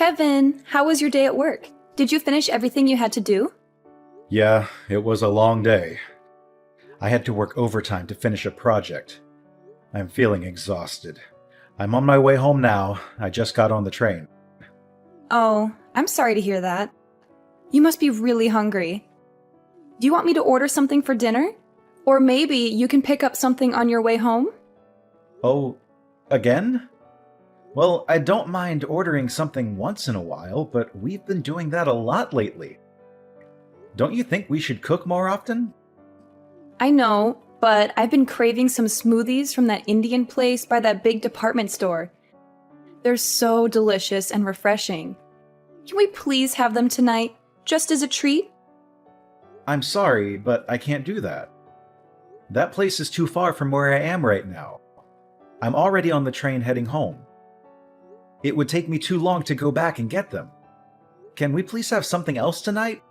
Kevin, how was your day at work? Did you finish everything you had to do? Yeah, it was a long day. I had to work overtime to finish a project. I'm feeling exhausted. I'm on my way home now. I just got on the train. Oh, I'm sorry to hear that. You must be really hungry. Do you want me to order something for dinner? Or maybe you can pick up something on your way home? Oh, again? Well, I don't mind ordering something once in a while, but we've been doing that a lot lately. Don't you think we should cook more often? I know, but I've been craving some smoothies from that Indian place by that big department store. They're so delicious and refreshing. Can we please have them tonight, just as a treat? I'm sorry, but I can't do that. That place is too far from where I am right now. I'm already on the train heading home. It would take me too long to go back and get them. Can we please have something else tonight?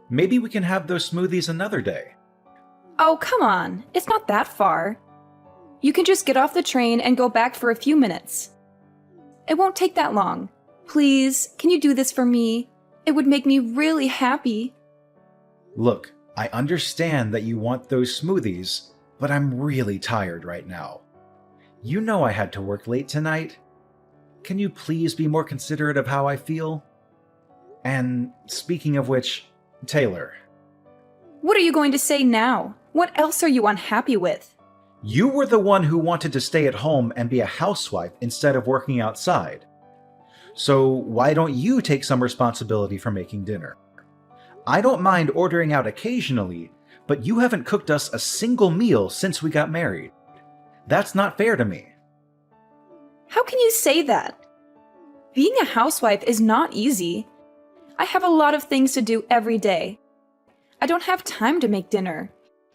Maybe we can have those smoothies another day. Oh, come on. It's not that far. You can just get off the train and go back for a few minutes. It won't take that long. Please, can you do this for me? It would make me really happy. Look, I understand that you want those smoothies, but I'm really tired right now. You know I had to work late tonight. Can you please be more considerate of how I feel? And speaking of which, Taylor. What are you going to say now? What else are you unhappy with? You were the one who wanted to stay at home and be a housewife instead of working outside. So why don't you take some responsibility for making dinner? I don't mind ordering out occasionally, but you haven't cooked us a single meal since we got married. That's not fair to me. How can you say that? Being a housewife is not easy. I have a lot of things to do every day. I don't have time to make dinner.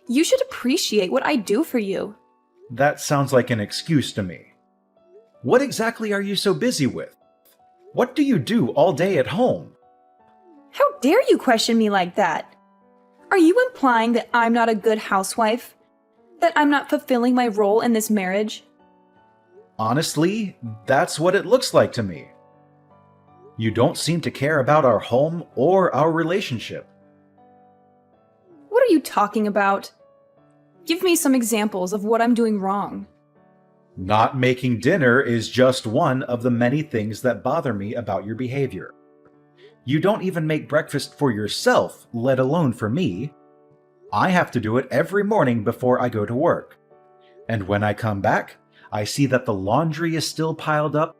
You should appreciate what I do for you. That sounds like an excuse to me. What exactly are you so busy with? What do you do all day at home? How dare you question me like that? Are you implying that I'm not a good housewife? That I'm not fulfilling my role in this marriage? Honestly, that's what it looks like to me. You don't seem to care about our home or our relationship. What are you talking about? Give me some examples of what I'm doing wrong. Not making dinner is just one of the many things that bother me about your behavior. You don't even make breakfast for yourself, let alone for me. I have to do it every morning before I go to work. And when I come back, I see that the laundry is still piled up,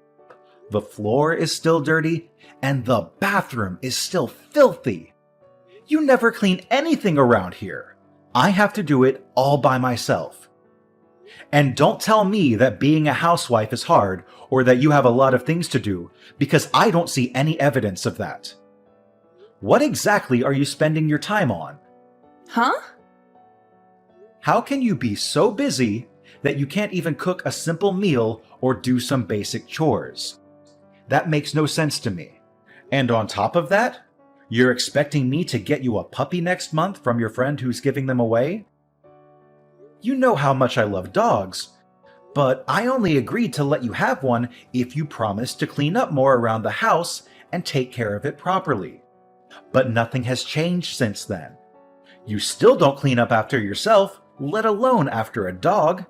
the floor is still dirty, and the bathroom is still filthy. You never clean anything around here. I have to do it all by myself. And don't tell me that being a housewife is hard or that you have a lot of things to do, because I don't see any evidence of that. What exactly are you spending your time on? Huh? How can you be so busy that you can't even cook a simple meal or do some basic chores? That makes no sense to me. And on top of that, you're expecting me to get you a puppy next month from your friend who's giving them away? You know how much I love dogs, but I only agreed to let you have one if you promised to clean up more around the house and take care of it properly. But nothing has changed since then. You still don't clean up after yourself, let alone after a dog.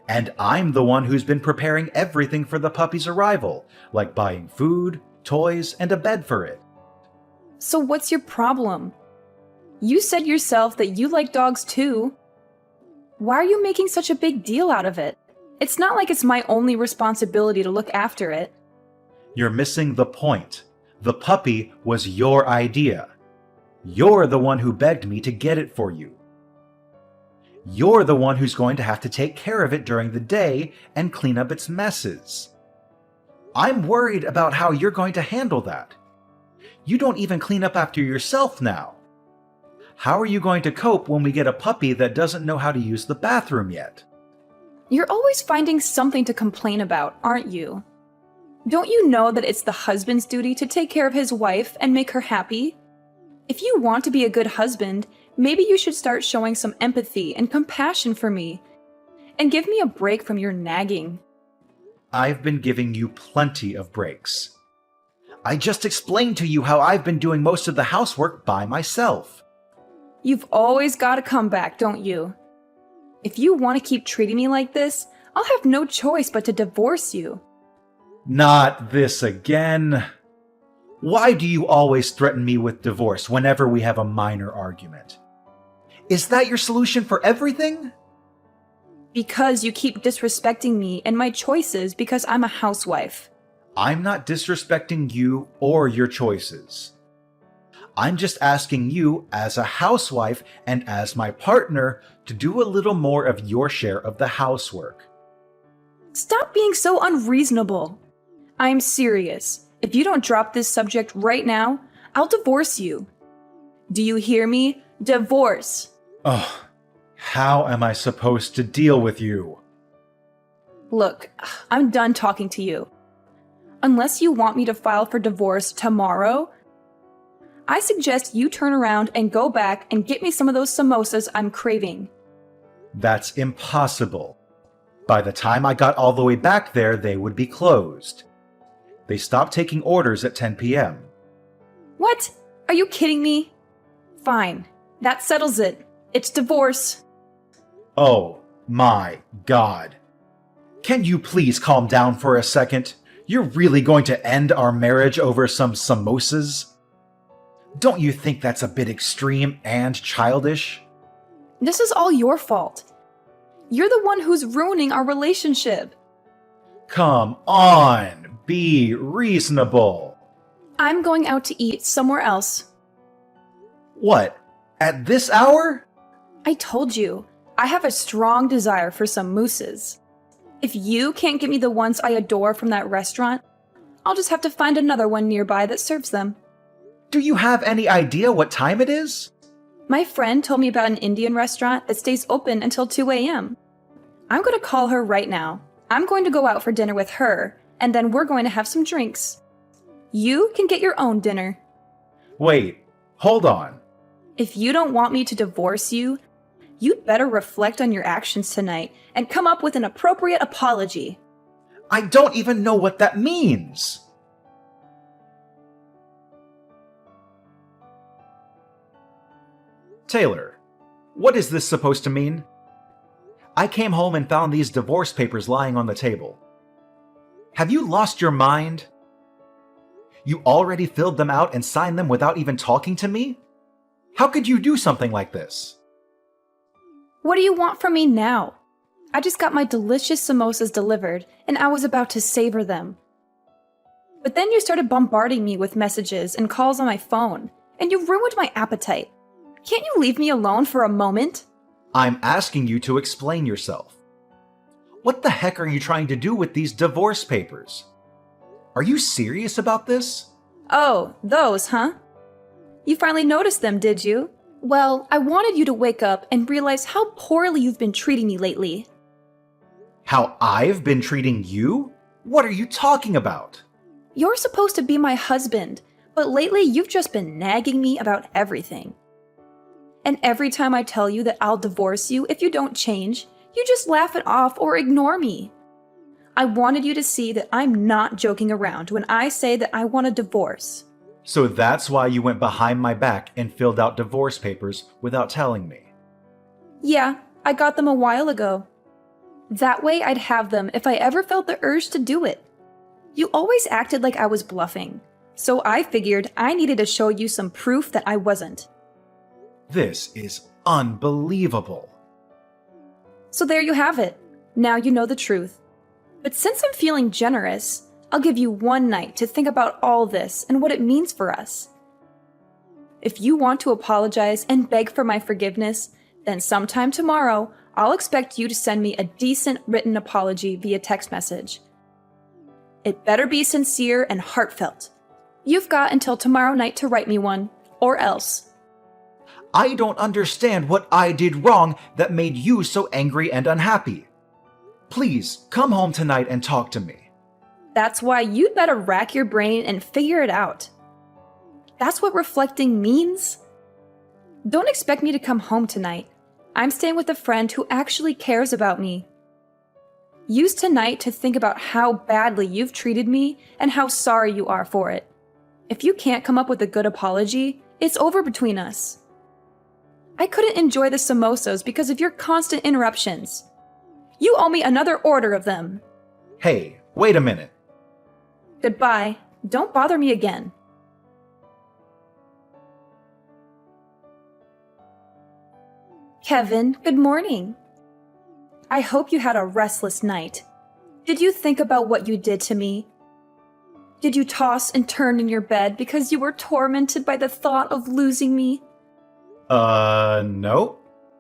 And I'm the one who's been preparing everything for the puppy's arrival, like buying food, toys, and a bed for it. So what's your problem? You said yourself that you like dogs too. Why are you making such a big deal out of it? It's not like it's my only responsibility to look after it. You're missing the point. The puppy was your idea. You're the one who begged me to get it for you. You're the one who's going to have to take care of it during the day and clean up its messes. I'm worried about how you're going to handle that. You don't even clean up after yourself now. How are you going to cope when we get a puppy that doesn't know how to use the bathroom yet? You're always finding something to complain about, aren't you? Don't you know that it's the husband's duty to take care of his wife and make her happy? If you want to be a good husband, maybe you should start showing some empathy and compassion for me, and give me a break from your nagging. I've been giving you plenty of breaks. I just explained to you how I've been doing most of the housework by myself. You've always got a comeback, don't you? If you want to keep treating me like this, I'll have no choice but to divorce you. Not this again. Why do you always threaten me with divorce whenever we have a minor argument? Is that your solution for everything? Because you keep disrespecting me and my choices because I'm a housewife. I'm not disrespecting you or your choices. I'm just asking you, as a housewife and as my partner, to do a little more of your share of the housework. Stop being so unreasonable. I'm serious. If you don't drop this subject right now, I'll divorce you. Do you hear me? Divorce. Ugh, how am I supposed to deal with you? Look, I'm done talking to you. Unless you want me to file for divorce tomorrow, I suggest you turn around and go back and get me some of those samosas I'm craving. That's impossible. By the time I got all the way back there, they would be closed. They stopped taking orders at 10 p.m. What? Are you kidding me? Fine. That settles it. It's divorce. Oh my God. Can you please calm down for a second? You're really going to end our marriage over some samosas? Don't you think that's a bit extreme and childish? This is all your fault. You're the one who's ruining our relationship. Come on, be reasonable. I'm going out to eat somewhere else. What? At this hour? I told you, I have a strong desire for some mousses. If you can't get me the ones I adore from that restaurant, I'll just have to find another one nearby that serves them. Do you have any idea what time it is? My friend told me about an Indian restaurant that stays open until 2 a.m. I'm going to call her right now. I'm going to go out for dinner with her, and then we're going to have some drinks. You can get your own dinner. Wait, hold on. If you don't want me to divorce you, you'd better reflect on your actions tonight and come up with an appropriate apology. I don't even know what that means. Taylor, what is this supposed to mean? I came home and found these divorce papers lying on the table. Have you lost your mind? You already filled them out and signed them without even talking to me? How could you do something like this? What do you want from me now? I just got my delicious samosas delivered, and I was about to savor them. But then you started bombarding me with messages and calls on my phone, and you ruined my appetite. Can't you leave me alone for a moment? I'm asking you to explain yourself. What the heck are you trying to do with these divorce papers? Are you serious about this? Oh, those, huh? You finally noticed them, did you? Well, I wanted you to wake up and realize how poorly you've been treating me lately. How I've been treating you? What are you talking about? You're supposed to be my husband, but lately you've just been nagging me about everything. And every time I tell you that I'll divorce you if you don't change, you just laugh it off or ignore me. I wanted you to see that I'm not joking around when I say that I want a divorce. So that's why you went behind my back and filled out divorce papers without telling me. Yeah, I got them a while ago. That way I'd have them if I ever felt the urge to do it. You always acted like I was bluffing, so I figured I needed to show you some proof that I wasn't. This is unbelievable. So there you have it. Now you know the truth. But since I'm feeling generous, I'll give you one night to think about all this and what it means for us. If you want to apologize and beg for my forgiveness, then sometime tomorrow, I'll expect you to send me a decent written apology via text message. It better be sincere and heartfelt. You've got until tomorrow night to write me one, or else. I don't understand what I did wrong that made you so angry and unhappy. Please, come home tonight and talk to me. That's why you'd better rack your brain and figure it out. That's what reflecting means. Don't expect me to come home tonight. I'm staying with a friend who actually cares about me. Use tonight to think about how badly you've treated me and how sorry you are for it. If you can't come up with a good apology, it's over between us. I couldn't enjoy the samosas because of your constant interruptions. You owe me another order of them. Hey, wait a minute. Goodbye. Don't bother me again. Kevin, good morning. I hope you had a restless night. Did you think about what you did to me? Did you toss and turn in your bed because you were tormented by the thought of losing me? No.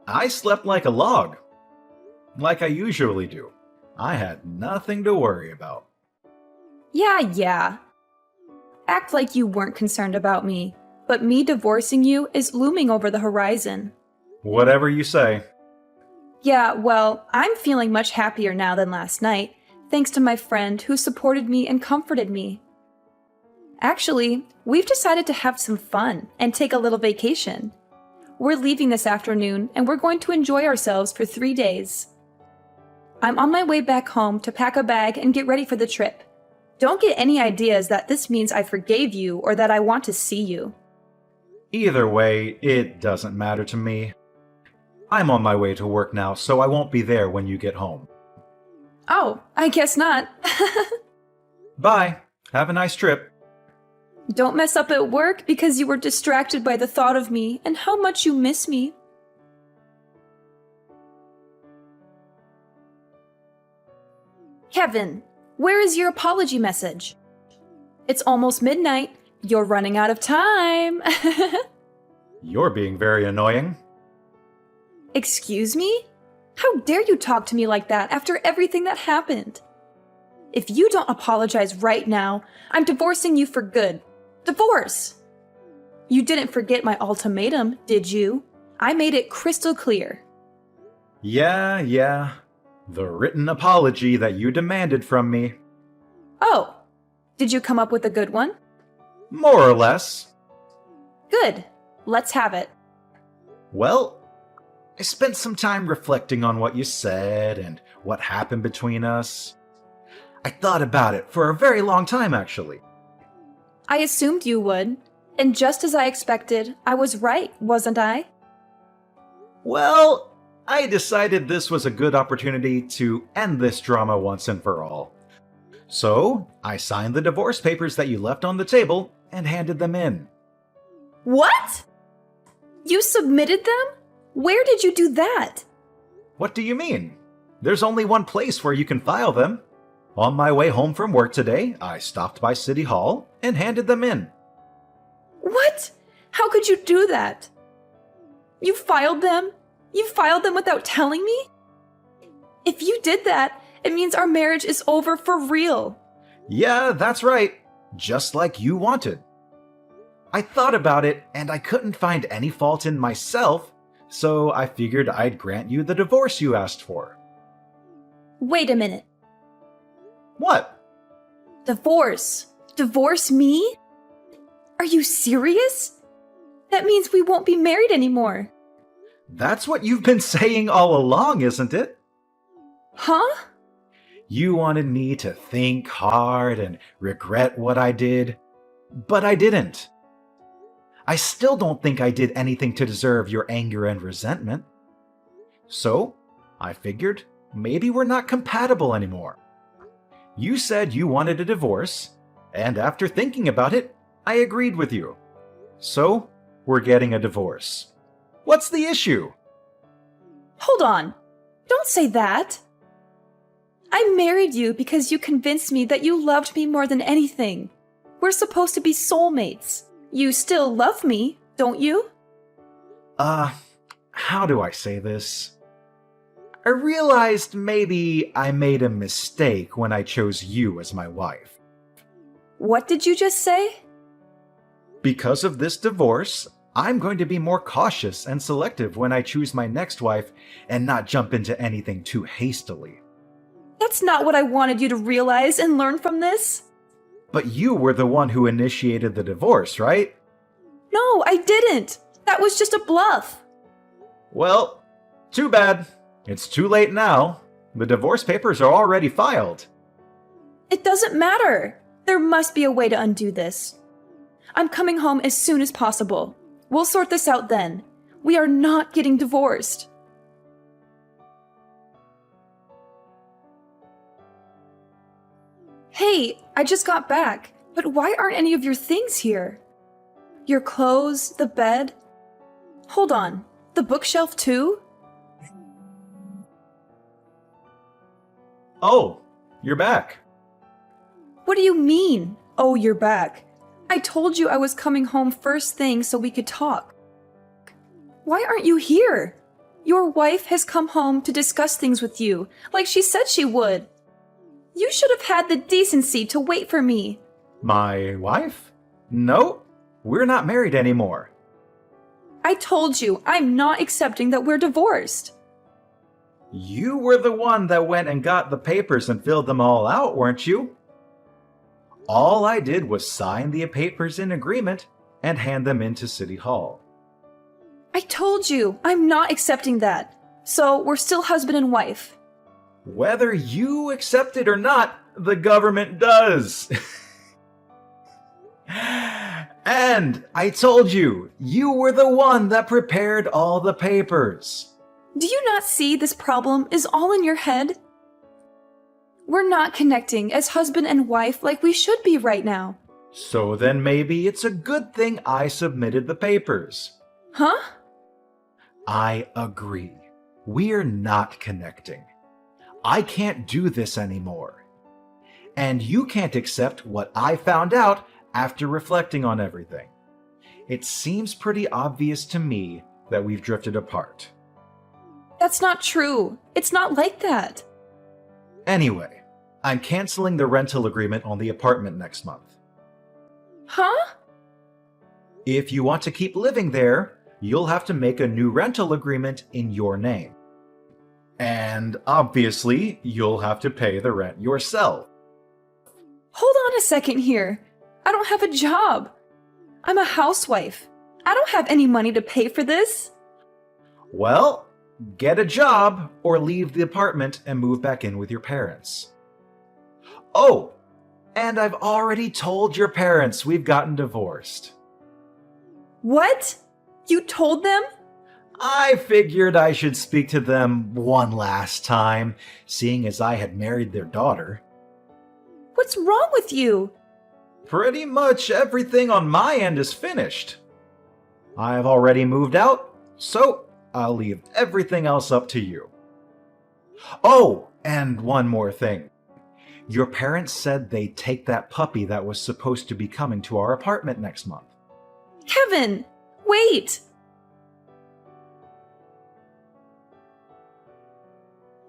I slept like a log. Like I usually do. I had nothing to worry about. Yeah. Act like you weren't concerned about me, but me divorcing you is looming over the horizon. Whatever you say. Yeah, well, I'm feeling much happier now than last night, thanks to my friend who supported me and comforted me. Actually, we've decided to have some fun and take a little vacation. We're leaving this afternoon and we're going to enjoy ourselves for 3 days. I'm on my way back home to pack a bag and get ready for the trip. Don't get any ideas that this means I forgave you or that I want to see you. Either way, it doesn't matter to me. I'm on my way to work now, so I won't be there when you get home. Oh, I guess not. Bye. Have a nice trip. Don't mess up at work because you were distracted by the thought of me and how much you miss me. Kevin, where is your apology message? It's almost midnight. You're running out of time. You're being very annoying. Excuse me? How dare you talk to me like that after everything that happened? If you don't apologize right now, I'm divorcing you for good. Divorce! You didn't forget my ultimatum, did you? I made it crystal clear. Yeah. The written apology that you demanded from me. Oh, did you come up with a good one? More or less. Good. Let's have it. Well, I spent some time reflecting on what you said and what happened between us. I thought about it for a very long time, actually. I assumed you would. And just as I expected, I was right, wasn't I? Well, I decided this was a good opportunity to end this drama once and for all. So, I signed the divorce papers that you left on the table and handed them in. What? You submitted them? Where did you do that? What do you mean? There's only one place where you can file them. On my way home from work today, I stopped by City Hall and handed them in. What? How could you do that? You filed them? You filed them without telling me? If you did that, it means our marriage is over for real. Yeah, that's right. Just like you wanted. I thought about it and I couldn't find any fault in myself, so I figured I'd grant you the divorce you asked for. Wait a minute. What? Divorce? Divorce me? Are you serious? That means we won't be married anymore. That's what you've been saying all along, isn't it? Huh? You wanted me to think hard and regret what I did, but I didn't. I still don't think I did anything to deserve your anger and resentment. So, I figured maybe we're not compatible anymore. You said you wanted a divorce, and after thinking about it, I agreed with you. So, we're getting a divorce. What's the issue? Hold on. Don't say that. I married you because you convinced me that you loved me more than anything. We're supposed to be soulmates. You still love me, don't you? How do I say this? I realized maybe I made a mistake when I chose you as my wife. What did you just say? Because of this divorce, I'm going to be more cautious and selective when I choose my next wife and not jump into anything too hastily. That's not what I wanted you to realize and learn from this. But you were the one who initiated the divorce, right? No, I didn't. That was just a bluff. Well, too bad. It's too late now. The divorce papers are already filed. It doesn't matter. There must be a way to undo this. I'm coming home as soon as possible. We'll sort this out then. We are not getting divorced. Hey, I just got back, but why aren't any of your things here? Your clothes, the bed. Hold on, the bookshelf too? Oh, you're back. What do you mean, oh, you're back? I told you I was coming home first thing so we could talk. Why aren't you here? Your wife has come home to discuss things with you, like she said she would. You should have had the decency to wait for me. My wife? No, we're not married anymore. I told you I'm not accepting that we're divorced. You were the one that went and got the papers and filled them all out, weren't you? All I did was sign the papers in agreement and hand them into City Hall. I told you I'm not accepting that. So we're still husband and wife. Whether you accept it or not, the government does. And I told you, you were the one that prepared all the papers. Do you not see this problem is all in your head? We're not connecting as husband and wife like we should be right now. So then maybe it's a good thing I submitted the papers. Huh? I agree. We're not connecting. I can't do this anymore. And you can't accept what I found out after reflecting on everything. It seems pretty obvious to me that we've drifted apart. That's not true. It's not like that. Anyway, I'm canceling the rental agreement on the apartment next month. Huh? If you want to keep living there, you'll have to make a new rental agreement in your name. And obviously, you'll have to pay the rent yourself. Hold on a second here. I don't have a job. I'm a housewife. I don't have any money to pay for this. Well, get a job or leave the apartment and move back in with your parents. Oh, and I've already told your parents we've gotten divorced. What? You told them? I figured I should speak to them one last time, seeing as I had married their daughter. What's wrong with you? Pretty much everything on my end is finished. I've already moved out, so I'll leave everything else up to you. Oh, and one more thing. Your parents said they'd take that puppy that was supposed to be coming to our apartment next month. Kevin, wait!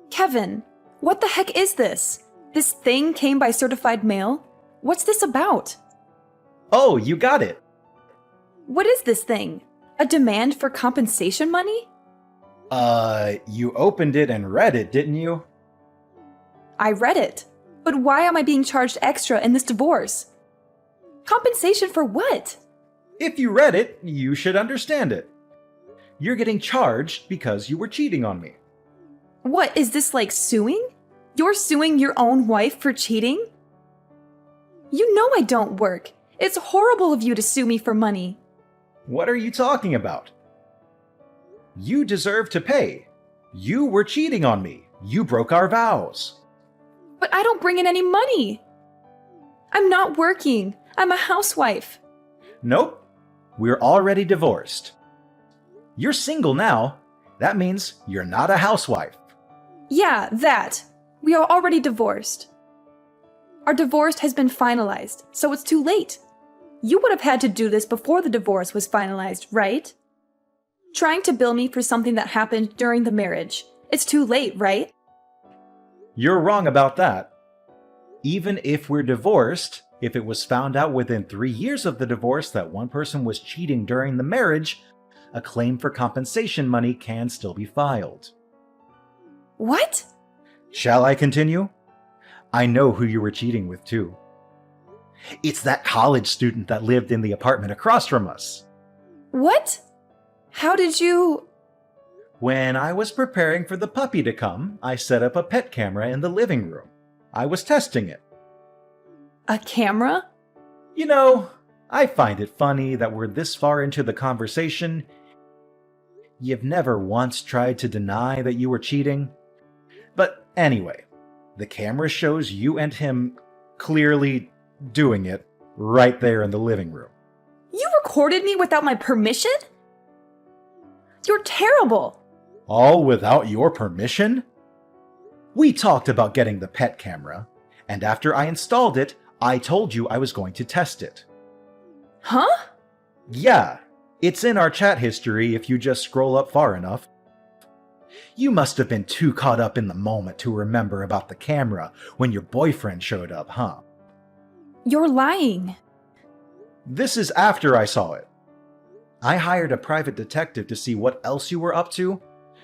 Kevin, what the heck is this? This thing came by certified mail? What's this about? Oh, you got it. What is this thing? A demand for compensation money? You opened it and read it, didn't you? I read it. But why am I being charged extra in this divorce? Compensation for what? If you read it, you should understand it. You're getting charged because you were cheating on me. What, is this like suing? You're suing your own wife for cheating? You know I don't work. It's horrible of you to sue me for money. What are you talking about? You deserve to pay. You were cheating on me. You broke our vows. But I don't bring in any money. I'm not working. I'm a housewife. Nope. We're already divorced. You're single now. That means you're not a housewife. Yeah, that. We are already divorced. Our divorce has been finalized, so it's too late. You would have had to do this before the divorce was finalized, right? Trying to bill me for something that happened during the marriage. It's too late, right? You're wrong about that. Even if we're divorced, if it was found out within 3 years of the divorce that one person was cheating during the marriage, a claim for compensation money can still be filed. What? Shall I continue? I know who you were cheating with, too. It's that college student that lived in the apartment across from us. What? How did you... When I was preparing for the puppy to come, I set up a pet camera in the living room. I was testing it. A camera? You know, I find it funny that we're this far into the conversation. You've never once tried to deny that you were cheating. But anyway, the camera shows you and him clearly doing it right there in the living room. You recorded me without my permission? You're terrible. All without your permission? We talked about getting the pet camera, and after I installed it, I told you I was going to test it. Huh? Yeah, it's in our chat history if you just scroll up far enough. You must have been too caught up in the moment to remember about the camera when your boyfriend showed up, huh? You're lying. This is after I saw it. I hired a private detective to see what else you were up to.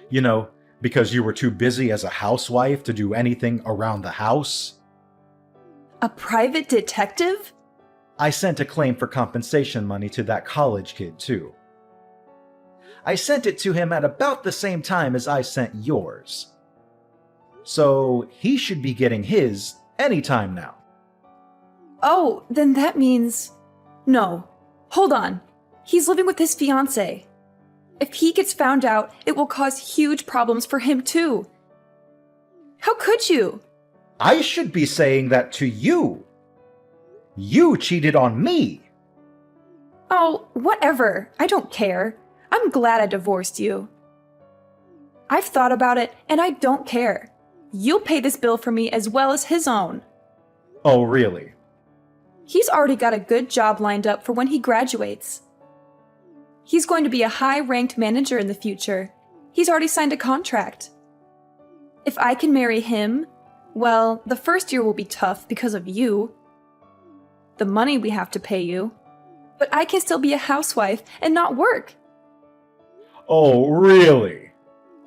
You know, because you were too busy as a housewife to do anything around the house. A private detective? I sent a claim for compensation money to that college kid, too. I sent it to him at about the same time as I sent yours. So he should be getting his anytime now. Oh, then that means... No. Hold on. He's living with his fiancée. If he gets found out, it will cause huge problems for him too. How could you? I should be saying that to you. You cheated on me. Oh, whatever. I don't care. I'm glad I divorced you. I've thought about it, and I don't care. You'll pay this bill for me as well as his own. Oh, really? He's already got a good job lined up for when he graduates. He's going to be a high-ranked manager in the future. He's already signed a contract. If I can marry him, well, the first year will be tough because of you. The money we have to pay you. But I can still be a housewife and not work. Oh, really?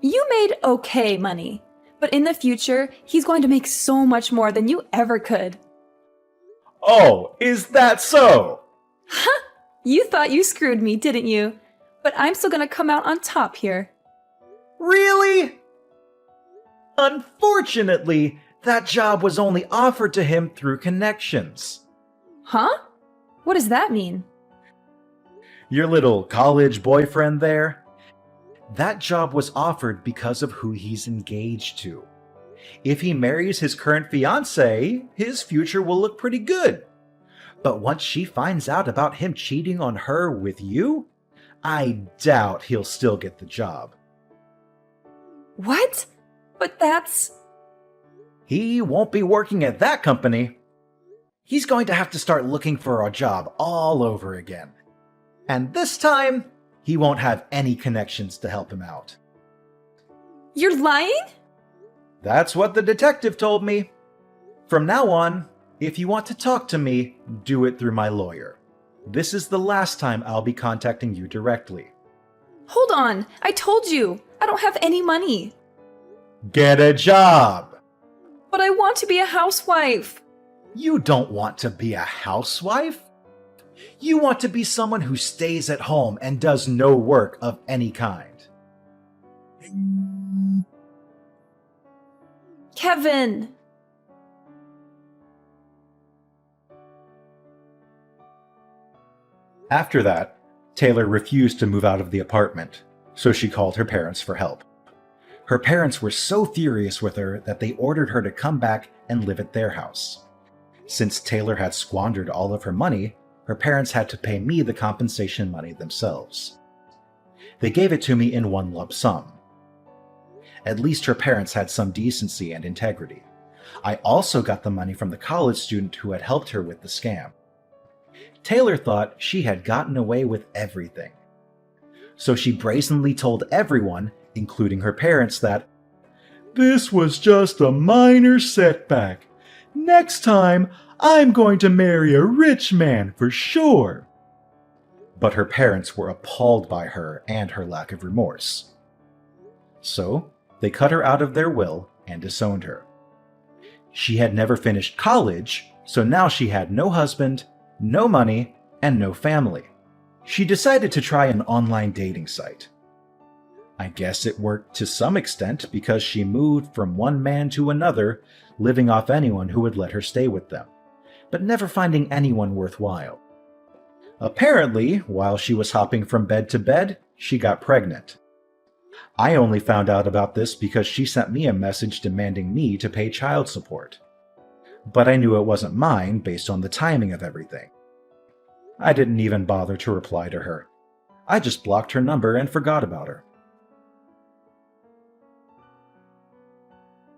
You made okay money, but in the future, he's going to make so much more than you ever could. Oh, is that so? Ha! You thought you screwed me, didn't you? But I'm still gonna come out on top here. Really? Unfortunately, that job was only offered to him through connections. Huh? What does that mean? Your little college boyfriend there? That job was offered because of who he's engaged to. If he marries his current fiancée, his future will look pretty good. But once she finds out about him cheating on her with you, I doubt he'll still get the job. What? But that's... He won't be working at that company. He's going to have to start looking for a job all over again. And this time, he won't have any connections to help him out. You're lying? That's what the detective told me. From now on, if you want to talk to me, do it through my lawyer. This is the last time I'll be contacting you directly. Hold on, I told you, I don't have any money. Get a job! But I want to be a housewife. You don't want to be a housewife? You want to be someone who stays at home and does no work of any kind. Kevin! After that, Taylor refused to move out of the apartment, so she called her parents for help. Her parents were so furious with her that they ordered her to come back and live at their house. Since Taylor had squandered all of her money, her parents had to pay me the compensation money themselves. They gave it to me in one lump sum. At least her parents had some decency and integrity. I also got the money from the college student who had helped her with the scam. Taylor thought she had gotten away with everything. So she brazenly told everyone, including her parents, that this was just a minor setback. Next time, I'm going to marry a rich man for sure. But her parents were appalled by her and her lack of remorse. So, they cut her out of their will and disowned her. She had never finished college, so now she had no husband, no money, and no family. She decided to try an online dating site. I guess it worked to some extent because she moved from one man to another, living off anyone who would let her stay with them, but never finding anyone worthwhile. Apparently, while she was hopping from bed to bed, she got pregnant. I only found out about this because she sent me a message demanding me to pay child support. But I knew it wasn't mine based on the timing of everything. I didn't even bother to reply to her. I just blocked her number and forgot about her.